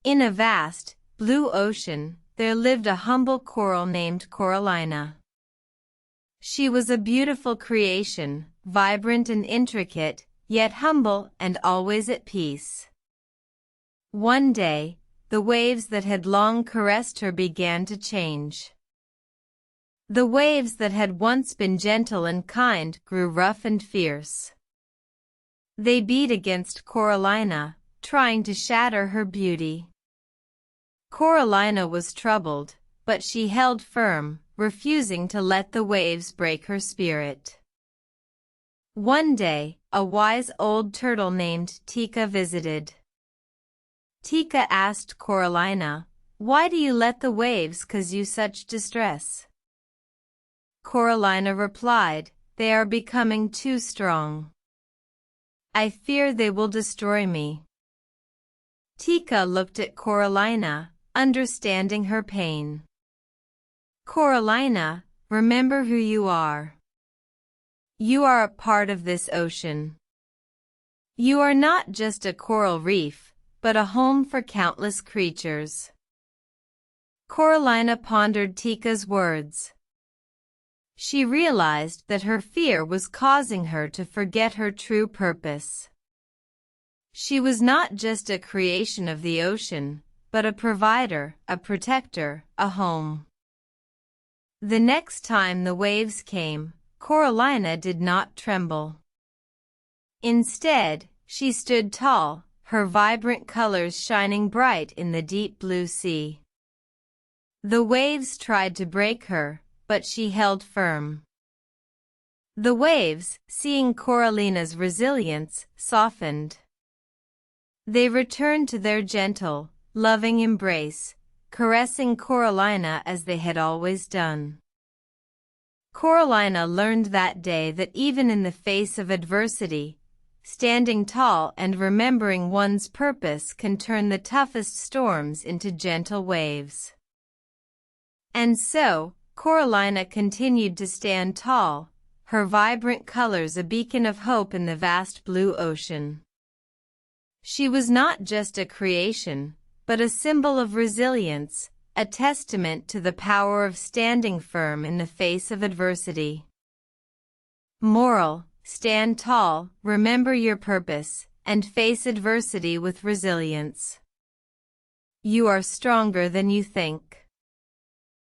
In a vast, blue ocean, there lived a humble coral named Coralina. She was a beautiful creation, vibrant and intricate, yet humble and always at peace. One day, the waves that had long caressed her began to change. The waves that had once been gentle and kind grew rough and fierce. They beat against Coralina, trying to shatter her beauty. Coralina was troubled, but she held firm, refusing to let the waves break her spirit. One day, a wise old turtle named Teka visited. Teka asked Coralina, "Why do you let the waves cause you such distress?" Coralina replied, "They are becoming too strong. I fear they will destroy me." Teka looked at Coralina, understanding her pain. "Coralina, remember who you are. You are a part of this ocean. You are not just a coral reef, but a home for countless creatures." Coralina pondered Teka's words. She realized that her fear was causing her to forget her true purpose. She was not just a creation of the ocean, but a provider, a protector, a home. The next time the waves came, Coralina did not tremble. Instead, she stood tall, her vibrant colors shining bright in the deep blue sea. The waves tried to break her, but she held firm. The waves, seeing Coralina's resilience, softened. They returned to their gentle, loving embrace, caressing Coralina as they had always done. Coralina learned that day that even in the face of adversity, standing tall and remembering one's purpose can turn the toughest storms into gentle waves. And so, Coralina continued to stand tall, her vibrant colors a beacon of hope in the vast blue ocean. She was not just a creation, but a symbol of resilience, a testament to the power of standing firm in the face of adversity. Moral: stand tall, remember your purpose, and face adversity with resilience. You are stronger than you think.